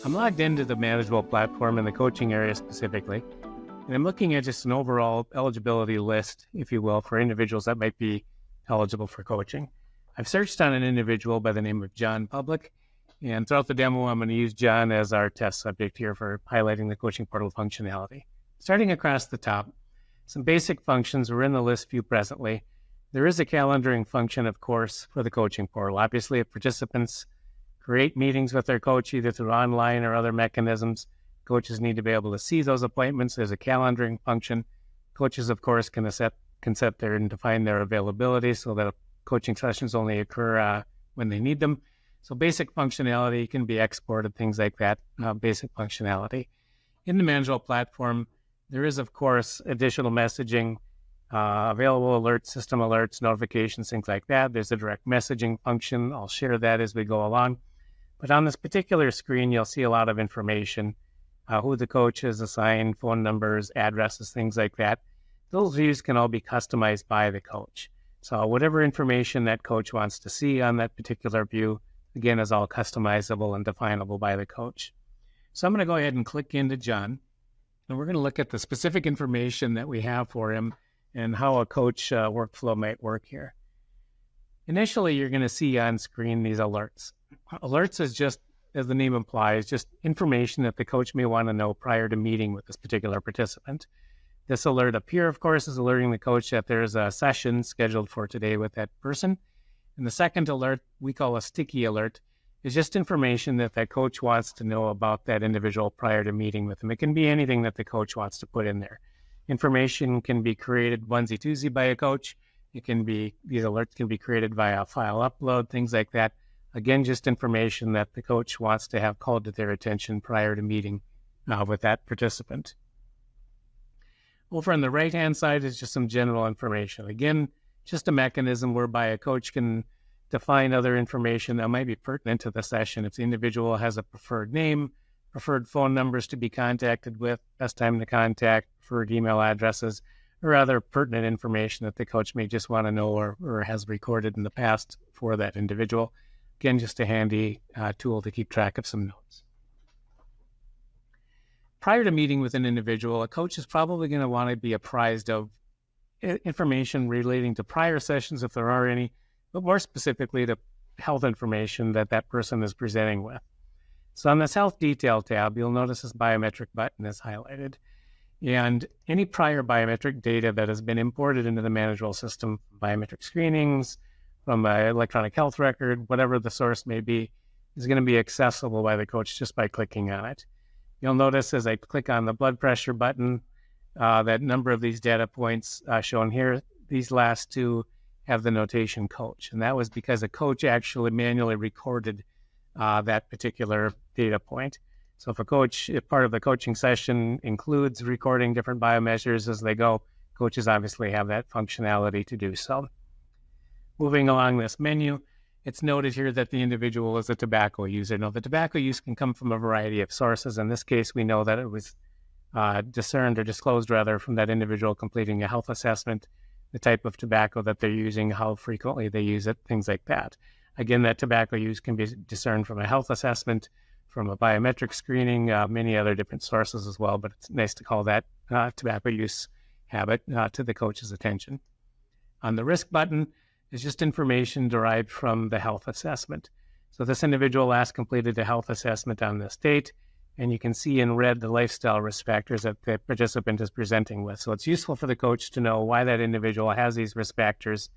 I'm logged into the ManageWell platform in the coaching area specifically, and I'm looking at just an overall eligibility list, if you will, for individuals that might be eligible for coaching. I've searched on an individual by the name of John Public, and throughout the demo, I'm going to use John as our test subject here for highlighting the coaching portal functionality. Starting across the top, some basic functions are in the list view presently. There is a calendaring function, of course, for the coaching portal. Obviously, if participants create meetings with their coach, either through online or other mechanisms, coaches need to be able to see those appointments. There's a calendaring function. Coaches, of course, can set there and define their availability so that coaching sessions only occur when they need them. So basic functionality can be exported, things like that, basic functionality. In the ManageWell platform, there is, of course, additional messaging, available alerts, system alerts, notifications, things like that. There's a direct messaging function. I'll share that as we go along. But on this particular screen, you'll see a lot of information, who the coach is assigned, phone numbers, addresses, things like that. Those views can all be customized by the coach. So whatever information that coach wants to see on that particular view, again, is all customizable and definable by the coach. So I'm going to go ahead and click into John, and we're going to look at the specific information that we have for him and how a coach workflow might work here. Initially, you're going to see on screen these alerts. Alerts is just, as the name implies, just information that the coach may want to know prior to meeting with this particular participant. This alert up here, of course, is alerting the coach that there's a session scheduled for today with that person. And the second alert, we call a sticky alert, is just information that that coach wants to know about that individual prior to meeting with them. It can be anything that the coach wants to put in there. Information can be created onesie-twosie by a coach. These alerts can be created via file upload, things like that. Again, just information that the coach wants to have called to their attention prior to meeting with that participant. Over on the right-hand side is just some general information. Again, just a mechanism whereby a coach can define other information that might be pertinent to the session. If the individual has a preferred name, preferred phone numbers to be contacted with, best time to contact, preferred email addresses, or other pertinent information that the coach may just want to know or has recorded in the past for that individual. Again, just a handy tool to keep track of some notes. Prior to meeting with an individual, a coach is probably going to want to be apprised of information relating to prior sessions, if there are any, but more specifically to health information that that person is presenting with. So on this Health Detail tab, you'll notice this biometric button is highlighted. And any prior biometric data that has been imported into the ManageWell system, biometric screenings, from an electronic health record, whatever the source may be, is going to be accessible by the coach just by clicking on it. You'll notice as I click on the blood pressure button, that number of these data points shown here, these last two have the notation coach. And that was because a coach actually manually recorded that particular data point. So if part of the coaching session includes recording different biomeasures as they go, coaches obviously have that functionality to do so. Moving along this menu, it's noted here that the individual is a tobacco user. Now, the tobacco use can come from a variety of sources. In this case, we know that it was discerned or disclosed rather from that individual completing a health assessment, the type of tobacco that they're using, how frequently they use it, things like that. Again, that tobacco use can be discerned from a health assessment, from a biometric screening, many other different sources as well, but it's nice to call that tobacco use habit to the coach's attention. On the risk button is just information derived from the health assessment. So this individual last completed a health assessment on this date, and you can see in red the lifestyle risk factors that the participant is presenting with. So it's useful for the coach to know why that individual has these risk factors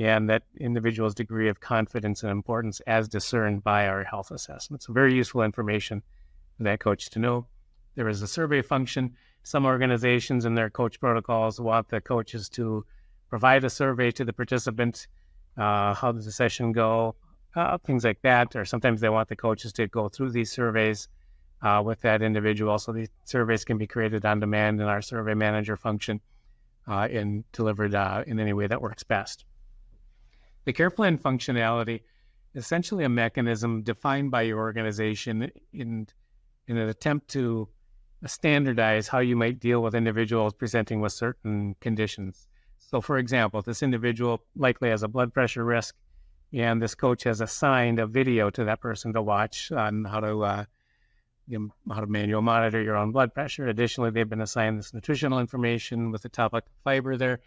and that individual's degree of confidence and importance as discerned by our health assessment. So very useful information for that coach to know. There is a survey function. Some organizations in their coach protocols want the coaches to provide a survey to the participant. How does the session go? Things like that. Or sometimes they want the coaches to go through these surveys with that individual. So these surveys can be created on demand in our survey manager function and delivered in any way that works best. The care plan functionality is essentially a mechanism defined by your organization in an attempt to standardize how you might deal with individuals presenting with certain conditions. So for example, if this individual likely has a blood pressure risk and this coach has assigned a video to that person to watch on how to how to manual monitor your own blood pressure. Additionally, they've been assigned this nutritional information with the topic of fiber there.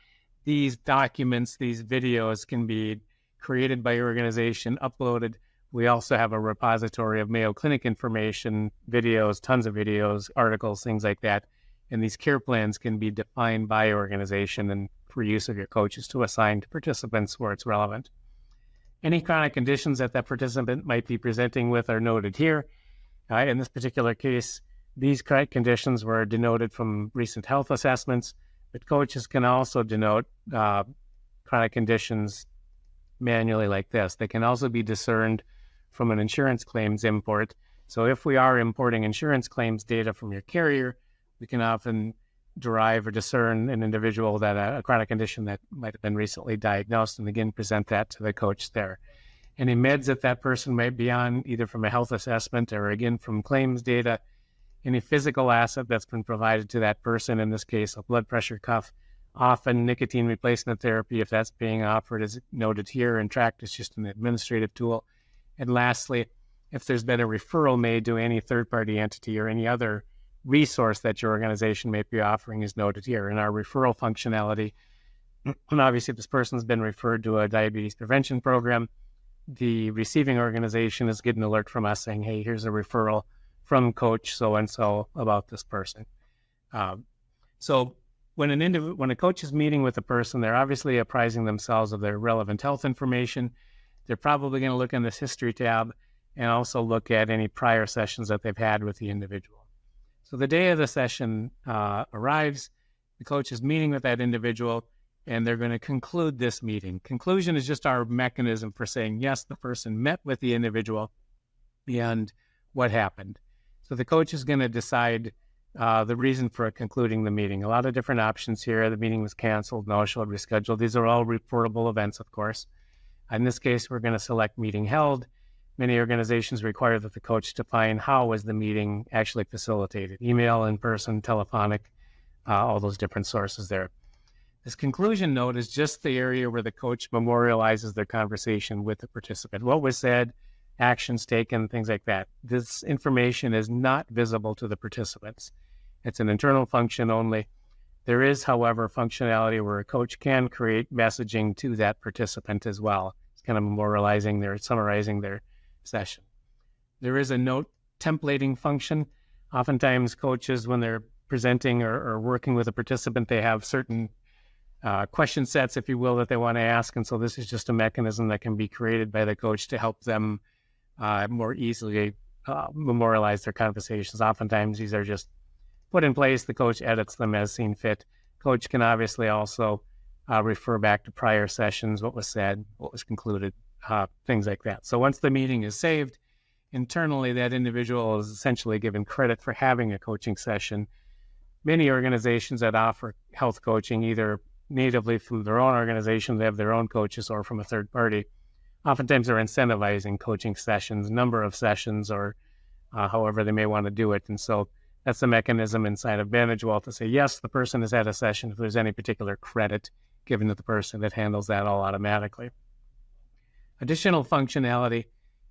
These documents, these videos can be created by your organization, uploaded. We also have a repository of Mayo Clinic information, videos, tons of videos, articles, things like that. And these care plans can be defined by your organization and for use of your coaches to assign to participants where it's relevant. Any chronic conditions that participant might be presenting with are noted here. In this particular case, these chronic conditions were denoted from recent health assessments, but coaches can also denote chronic conditions manually like this. They can also be discerned from an insurance claims import. So if we are importing insurance claims data from your carrier, we can often derive or discern an individual that a chronic condition that might have been recently diagnosed, and again, present that to the coach there. Any meds that person might be on, either from a health assessment or again from claims data, any physical asset that's been provided to that person, in this case, a blood pressure cuff, often nicotine replacement therapy, if that's being offered, is noted here and tracked as just an administrative tool. And lastly, if there's been a referral made to any third-party entity or any other resource that your organization may be offering is noted here. In our referral functionality, and obviously if this person's been referred to a diabetes prevention program, the receiving organization is getting an alert from us saying, hey, here's a referral from coach so-and-so about this person. So when a coach is meeting with a person, they're obviously apprising themselves of their relevant health information. They're probably going to look in this history tab and also look at any prior sessions that they've had with the individual. So the day of the session arrives, the coach is meeting with that individual, and they're going to conclude this meeting. Conclusion is just our mechanism for saying, yes, the person met with the individual and what happened. So the coach is going to decide the reason for concluding the meeting. A lot of different options here. The meeting was canceled, no-showed, rescheduled. These are all reportable events, of course. In this case, we're going to select meeting held. Many organizations require that the coach define how was the meeting actually facilitated. Email, in-person, telephonic, all those different sources there. This conclusion note is just the area where the coach memorializes their conversation with the participant. What was said, actions taken, things like that. This information is not visible to the participants. It's an internal function only. There is, however, functionality where a coach can create messaging to that participant as well. It's kind of memorializing summarizing their session. There is a note templating function. Oftentimes coaches, when they're presenting or working with a participant, they have certain question sets, if you will, that they want to ask. And so this is just a mechanism that can be created by the coach to help them more easily memorialize their conversations. Oftentimes these are just put in place. The coach edits them as seen fit. Coach can obviously also refer back to prior sessions, what was said, what was concluded, things like that. So once the meeting is saved, internally that individual is essentially given credit for having a coaching session. Many organizations that offer health coaching, either natively from their own organization, they have their own coaches, or from a third party, oftentimes they're incentivizing coaching sessions, number of sessions, or however they may want to do it. And so that's the mechanism inside of ManageWell to say, yes, the person has had a session, if there's any particular credit given to the person that handles that all automatically. Additional functionality,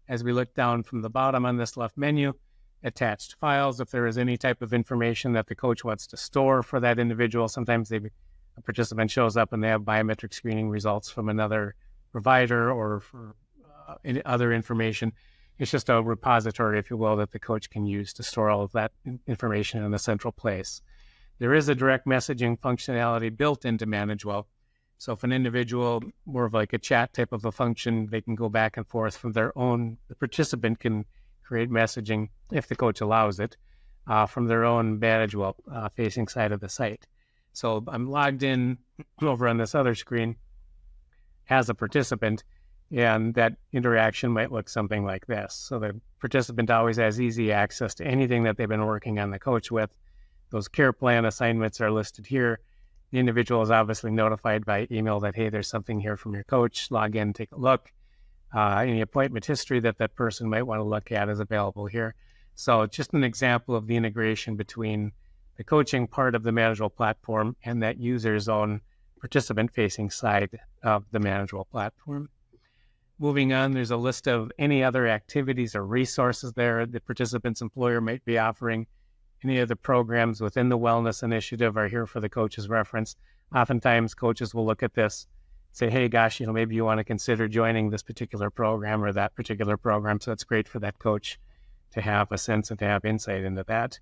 as we look down from the bottom on this left menu, attached files. If there is any type of information that the coach wants to store for that individual, sometimes a participant shows up and they have biometric screening results from another provider or for other information. It's just a repository, if you will, that the coach can use to store all of that information in a central place. There is a direct messaging functionality built into ManageWell. So if an individual, more of like a chat type of a function, they can go back and forth from their own, the participant can create messaging, if the coach allows it, from their own ManageWell facing side of the site. So I'm logged in over on this other screen as a participant, and that interaction might look something like this. So the participant always has easy access to anything that they've been working on the coach with. Those care plan assignments are listed here. The individual is obviously notified by email that, hey, there's something here from your coach. Log in, take a look. Any appointment history that person might want to look at is available here. So just an example of the integration between the coaching part of the ManageWell platform and that user's own participant-facing side of the ManageWell platform. Moving on, there's a list of any other activities or resources there the participant's employer might be offering. Any of the programs within the wellness initiative are here for the coach's reference. Oftentimes, coaches will look at this, say, hey, gosh, maybe you want to consider joining this particular program or that particular program. So it's great for that coach to have a sense and to have insight into that.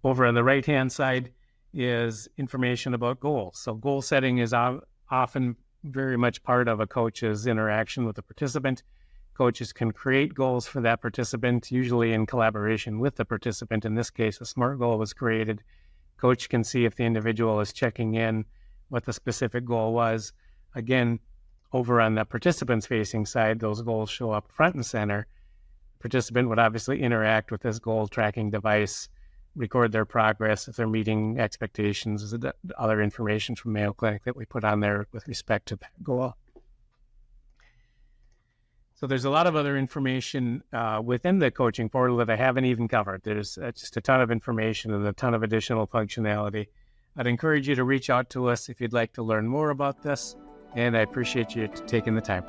Over on the right-hand side is information about goals. So goal setting is often very much part of a coach's interaction with the participant. Coaches can create goals for that participant, usually in collaboration with the participant. In this case, a SMART goal was created. Coach can see if the individual is checking in what the specific goal was. Again, over on the participant's facing side, those goals show up front and center. Participant would obviously interact with this goal tracking device, record their progress, if they're meeting expectations, other information from Mayo Clinic that we put on there with respect to that goal. So there's a lot of other information within the coaching portal that I haven't even covered. There's just a ton of information and a ton of additional functionality. I'd encourage you to reach out to us if you'd like to learn more about this, and I appreciate you taking the time.